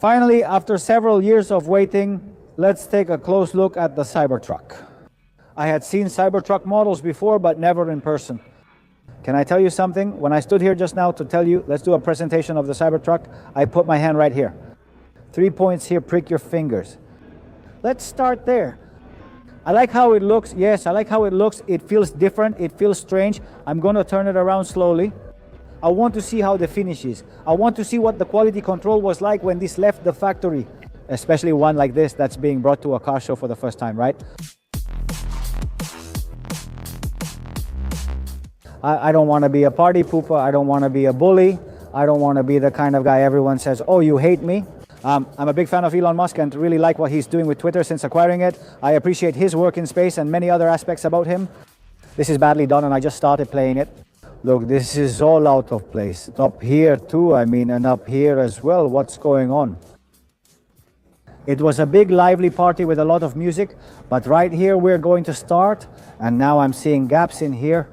Finally, after several years of waiting, let's take a close look at the Cybertruck. I had seen Cybertruck models before, but never in person. Can I tell you something? When I stood here just now to tell you, let's do a presentation of the Cybertruck, I put my hand right here. 3 points here, prick your fingers. Let's start there. I like how it looks. Yes, I like how it looks. It feels different. It feels strange. I'm going to turn it around slowly. I want to see how the finish is. I want to see what the quality control was like when this left the factory, especially one like this that's being brought to a car show for the first time, right? I don't want to be a party pooper. I don't want to be a bully. I don't want to be the kind of guy everyone says, oh, you hate me. I'm a big fan of Elon Musk and really like what he's doing with Twitter since acquiring it. I appreciate his work in space and many other aspects about him. This is badly done and I just started playing it. Look, this is all out of place. Up here too, I mean, and up here as well. What's going on? It was a big lively party with a lot of music, but right here we're going to start, and now I'm seeing gaps in here.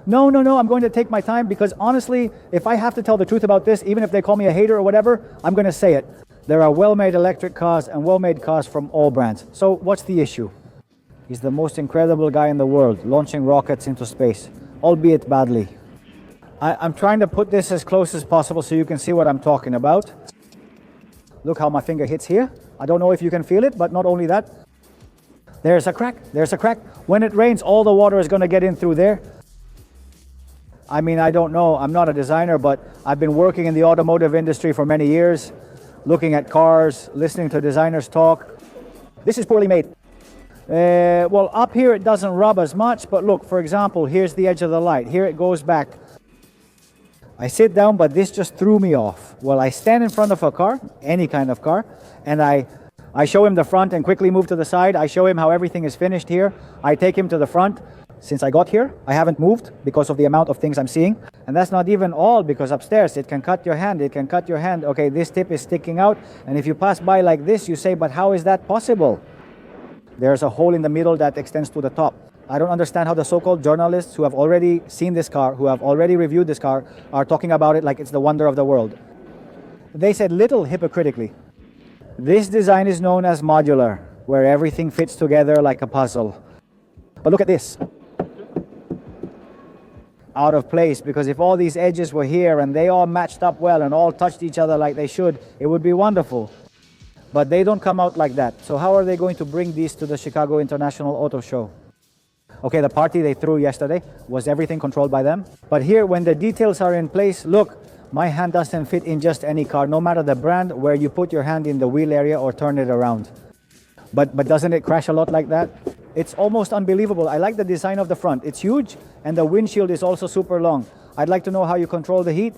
No, I'm going to take my time because honestly, if I have to tell the truth about this, even if they call me a hater or whatever, I'm going to say it. There are well-made electric cars and well-made cars from all brands. So what's the issue? He's the most incredible guy in the world, launching rockets into space, albeit badly. I'm trying to put this as close as possible so you can see what I'm talking about. Look how my finger hits here. I don't know if you can feel it, but not only that. There's a crack. There's a crack. When it rains, all the water is going to get in through there. I mean, I don't know. I'm not a designer, but I've been working in the automotive industry for many years, looking at cars, listening to designers talk. This is poorly made. Well, up here it doesn't rub as much, but look, for example, here's the edge of the light. Here it goes back. I sit down, but this just threw me off. Well, I stand in front of a car, any kind of car, and I show him the front and quickly move to the side. I show him how everything is finished here. I take him to the front. Since I got here, I haven't moved because of the amount of things I'm seeing. And that's not even all, because upstairs it can cut your hand, it can cut your hand. Okay, this tip is sticking out, and if you pass by like this, you say, but how is that possible? There's a hole in the middle that extends to the top. I don't understand how the so-called journalists who have already seen this car, who have already reviewed this car, are talking about it like it's the wonder of the world. They said little hypocritically. This design is known as modular, where everything fits together like a puzzle. But look at this. Out of place, because if all these edges were here and they all matched up well and all touched each other like they should, it would be wonderful. But they don't come out like that. So how are they going to bring these to the Chicago International Auto Show? Okay, the party they threw yesterday, was everything controlled by them? But here, when the details are in place, look, my hand doesn't fit in just any car, no matter the brand, where you put your hand in the wheel area or turn it around. But doesn't it crash a lot like that? It's almost unbelievable. I like the design of the front. It's huge, and the windshield is also super long. I'd like to know how you control the heat.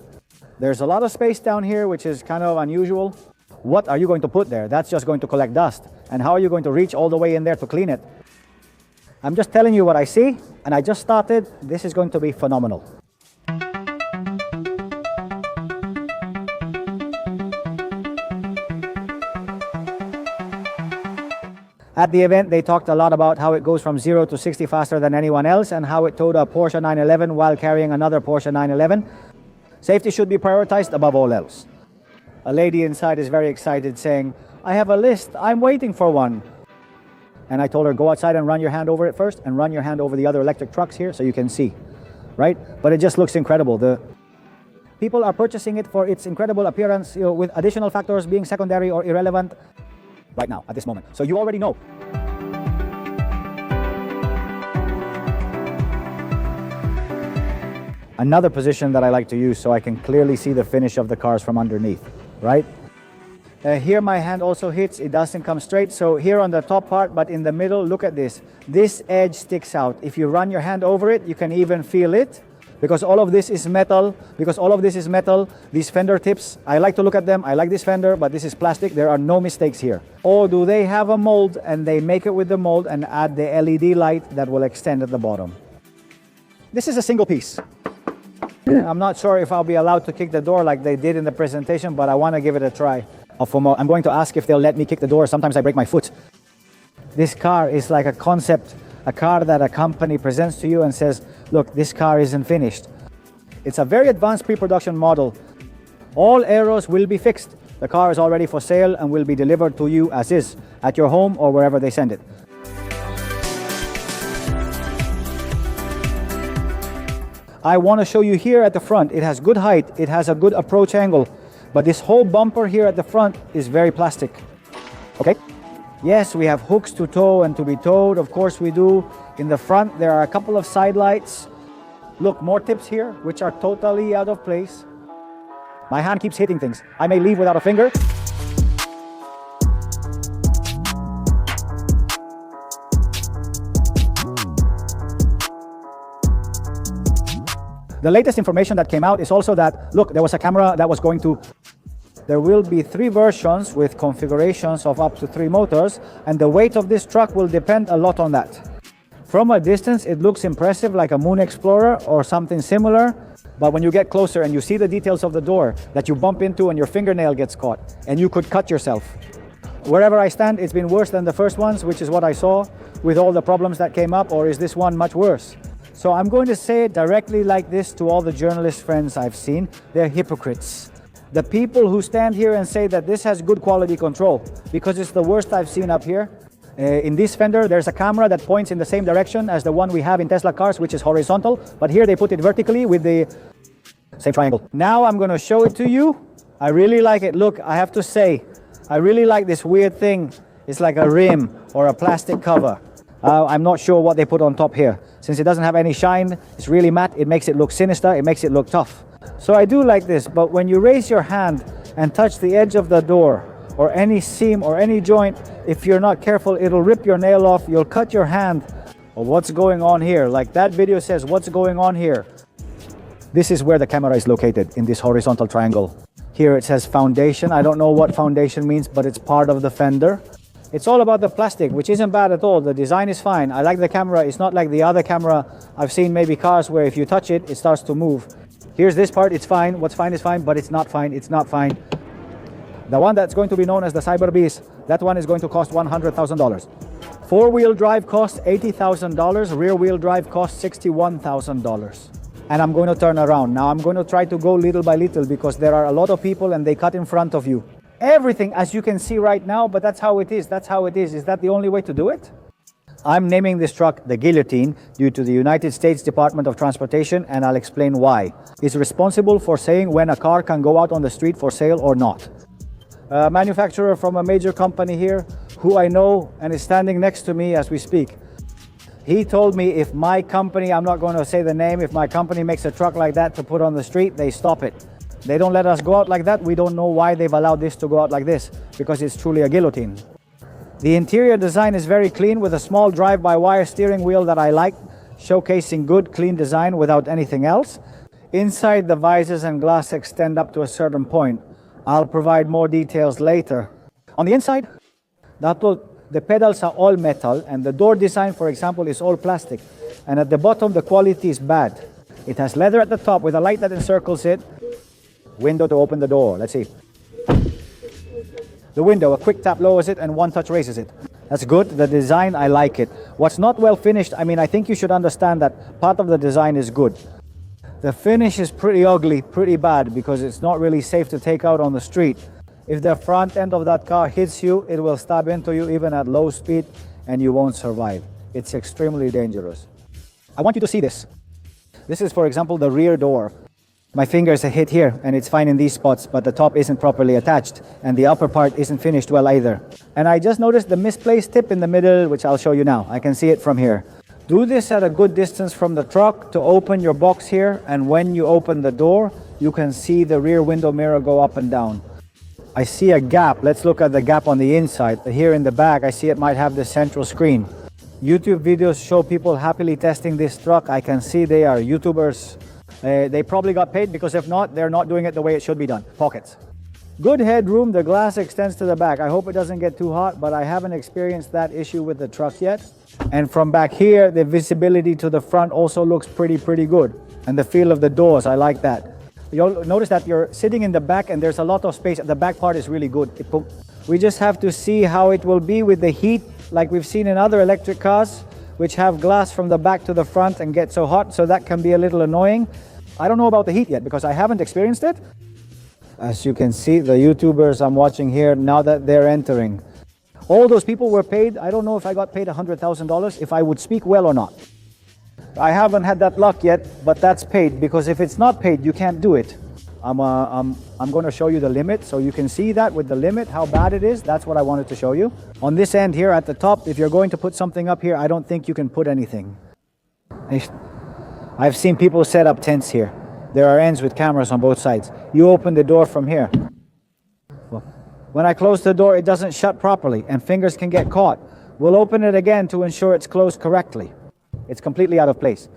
There's a lot of space down here, which is kind of unusual. What are you going to put there? That's just going to collect dust. And how are you going to reach all the way in there to clean it? I'm just telling you what I see, and I just started. This is going to be phenomenal. At the event, they talked a lot about how it goes from 0 to 60 faster than anyone else and how it towed a Porsche 911 while carrying another Porsche 911. Safety should be prioritized above all else. A lady inside is very excited, saying, I have a list, I'm waiting for one. And I told her, go outside and run your hand over it first and run your hand over the other electric trucks here so you can see, right? But it just looks incredible. The people are purchasing it for its incredible appearance, with additional factors being secondary or irrelevant right now, at this moment. So you already know. Another position that I like to use so I can clearly see the finish of the cars from underneath, right? Here my hand also hits, it doesn't come straight. So here on the top part, but in the middle, look at this. This edge sticks out. If you run your hand over it, you can even feel it. Because all of this is metal, these fender tips, I like to look at them. I like this fender, but this is plastic. There are no mistakes here. Or do they have a mold and they make it with the mold and add the LED light that will extend at the bottom? This is a single piece. I'm not sure if I'll be allowed to kick the door like they did in the presentation, but I want to give it a try. I'm going to ask if they'll let me kick the door. Sometimes I break my foot. This car is like a concept, a car that a company presents to you and says, look, this car isn't finished. It's a very advanced pre-production model. All errors will be fixed. The car is already for sale and will be delivered to you as is, at your home or wherever they send it. I want to show you here at the front. It has good height, it has a good approach angle, but this whole bumper here at the front is very plastic. Okay? Yes, we have hooks to tow and to be towed, of course we do. In the front there are a couple of side lights. Look, more tips here, which are totally out of place. My hand keeps hitting things. I may leave without a finger. The latest information that came out is also that, look, there was a camera that was going to... There will be 3 versions with configurations of up to 3 motors, and the weight of this truck will depend a lot on that. From a distance, it looks impressive, like a Moon Explorer or something similar, but when you get closer and you see the details of the door that you bump into and your fingernail gets caught, and you could cut yourself. Wherever I stand, it's been worse than the first ones, which is what I saw with all the problems that came up, or is this one much worse? So I'm going to say it directly like this to all the journalist friends I've seen. They're hypocrites. The people who stand here and say that this has good quality control, because it's the worst I've seen up here. In this fender, there's a camera that points in the same direction as the one we have in Tesla cars, which is horizontal, but here they put it vertically with the same triangle. Now I'm going to show it to you. I really like it. Look, I have to say, I really like this weird thing. It's like a rim or a plastic cover. I'm not sure what they put on top here. Since it doesn't have any shine, it's really matte, it makes it look sinister, it makes it look tough. So I do like this, but when you raise your hand and touch the edge of the door, or any seam or any joint, if you're not careful, it'll rip your nail off, you'll cut your hand. Well, what's going on here? Like that video says, what's going on here? This is where the camera is located, in this horizontal triangle. Here it says foundation. I don't know what foundation means, but it's part of the fender. It's all about the plastic, which isn't bad at all. The design is fine. I like the camera. It's not like the other camera I've seen, maybe cars, where if you touch it, it starts to move. Here's this part, it's fine. What's fine is fine, but it's not fine. It's not fine. The one that's going to be known as the Cyber Beast, that one is going to cost $100,000. Four-wheel drive costs $80,000. Rear-wheel drive costs $61,000. And I'm going to turn around. Now I'm going to try to go little by little, because there are a lot of people and they cut in front of you. Everything, as you can see right now, but that's how it is. That's how it is. Is that the only way to do it? I'm naming this truck the Guillotine due to the United States Department of Transportation, and I'll explain why. It's responsible for saying when a car can go out on the street for sale or not. A manufacturer from a major company here, who I know and is standing next to me as we speak. He told me if my company, I'm not going to say the name, if my company makes a truck like that to put on the street, they stop it. They don't let us go out like that. We don't know why they've allowed this to go out like this, because it's truly a guillotine. The interior design is very clean, with a small drive-by-wire steering wheel that I like, showcasing good, clean design without anything else. Inside, the visors and glass extend up to a certain point. I'll provide more details later. On the inside, the pedals are all metal, and the door design, for example, is all plastic. And at the bottom, the quality is bad. It has leather at the top with a light that encircles it. Window to open the door. Let's see. The window, a quick tap lowers it and one touch raises it. That's good. The design, I like it. What's not well finished, I mean, I think you should understand that part of the design is good. The finish is pretty ugly, pretty bad, because it's not really safe to take out on the street. If the front end of that car hits you, it will stab into you even at low speed, and you won't survive. It's extremely dangerous. I want you to see this. This is, for example, the rear door. My fingers are hit here, and it's fine in these spots, but the top isn't properly attached, and the upper part isn't finished well either. And I just noticed the misplaced tip in the middle, which I'll show you now. I can see it from here. Do this at a good distance from the truck to open your box here, and when you open the door, you can see the rear window mirror go up and down. I see a gap. Let's look at the gap on the inside. Here in the back, I see it might have the central screen. YouTube videos show people happily testing this truck. I can see they are YouTubers. They probably got paid, because if not, they're not doing it the way it should be done. Pockets. Good headroom. The glass extends to the back. I hope it doesn't get too hot, but I haven't experienced that issue with the truck yet. And from back here, the visibility to the front also looks pretty good. And the feel of the doors, I like that. You'll notice that you're sitting in the back and there's a lot of space. The back part is really good. We just have to see how it will be with the heat, like we've seen in other electric cars, which have glass from the back to the front and get so hot, so that can be a little annoying. I don't know about the heat yet, because I haven't experienced it. As you can see, the YouTubers I'm watching here, now that they're entering, all those people were paid. I don't know if I got paid $100,000 if I would speak well or not. I haven't had that luck yet, but that's paid, because if it's not paid, you can't do it. I'm going to show you the limit, so you can see that with the limit, how bad it is. That's what I wanted to show you. On this end here at the top, if you're going to put something up here, I don't think you can put anything. I've seen people set up tents here. There are ends with cameras on both sides. You open the door from here. Well, when I close the door, it doesn't shut properly, and fingers can get caught. We'll open it again to ensure it's closed correctly. It's completely out of place.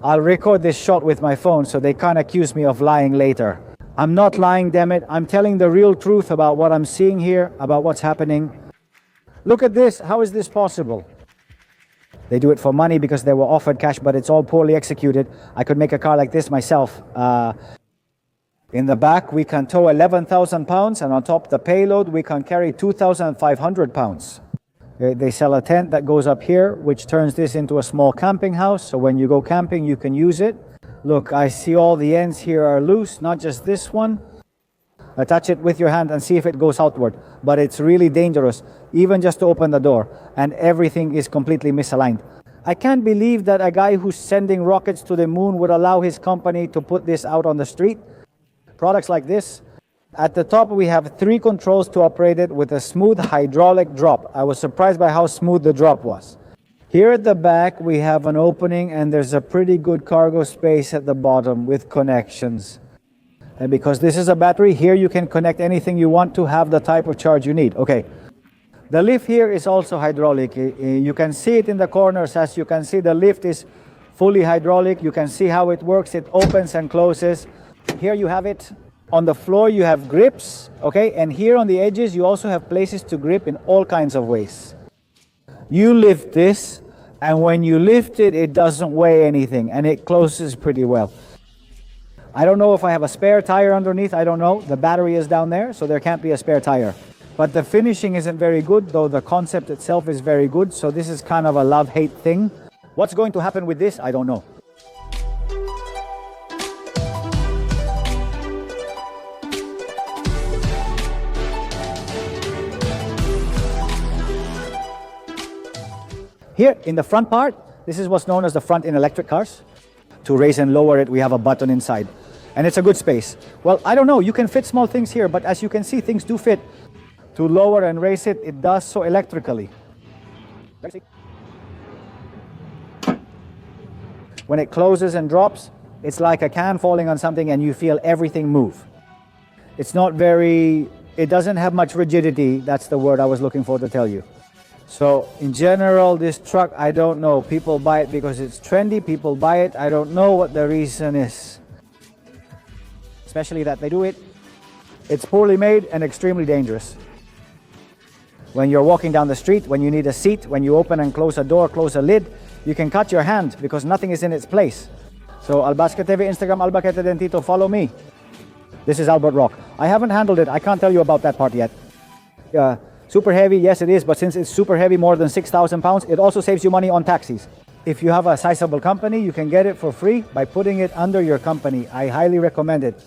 I'll record this shot with my phone, so they can't accuse me of lying later. I'm not lying, damn it. I'm telling the real truth about what I'm seeing here, about what's happening. Look at this. How is this possible? They do it for money because they were offered cash, but it's all poorly executed. I could make a car like this myself. In the back, we can tow 11,000 pounds, and on top the payload, we can carry 2,500 pounds. They sell a tent that goes up here, which turns this into a small camping house. So when you go camping, you can use it. Look, I see all the ends here are loose, not just this one. Touch it with your hand and see if it goes outward. But it's really dangerous, even just to open the door. And everything is completely misaligned. I can't believe that a guy who's sending rockets to the moon would allow his company to put this out on the street. Products like this. At the top, we have 3 controls to operate it with a smooth hydraulic drop. I was surprised by how smooth the drop was. Here at the back, we have an opening, and there's a pretty good cargo space at the bottom with connections. And because this is a battery, here you can connect anything you want to have the type of charge you need. Okay. The lift here is also hydraulic. You can see it in the corners. As you can see, the lift is fully hydraulic. You can see how it works. It opens and closes. Here you have it. On the floor, you have grips, okay? And here on the edges, you also have places to grip in all kinds of ways. You lift this, and when you lift it, it doesn't weigh anything, and it closes pretty well. I don't know if I have a spare tire underneath. I don't know. The battery is down there, so there can't be a spare tire. But the finishing isn't very good, though the concept itself is very good. So this is kind of a love-hate thing. What's going to happen with this? I don't know. Here in the front part, this is what's known as the front in electric cars. To raise and lower it, we have a button inside. And it's a good space. Well, I don't know, you can fit small things here, but as you can see, things do fit. To lower and raise it, it does so electrically. When it closes and drops, it's like a can falling on something and you feel everything move. It's not very, it doesn't have much rigidity. That's the word I was looking for to tell you. So in general, this truck, I don't know. People buy it because it's trendy. People buy it. I don't know what the reason is. Especially that they do it. It's poorly made and extremely dangerous. When you're walking down the street, when you need a seat, when you open and close a door, close a lid, you can cut your hand because nothing is in its place. So Albasca TV, Instagram, Albaquete Dentito, follow me. This is Albert Rock. I haven't handled it. I can't tell you about that part yet. Super heavy, yes it is, but since it's super heavy, more than 6,000 pounds, it also saves you money on taxis. If you have a sizable company, you can get it for free by putting it under your company. I highly recommend it.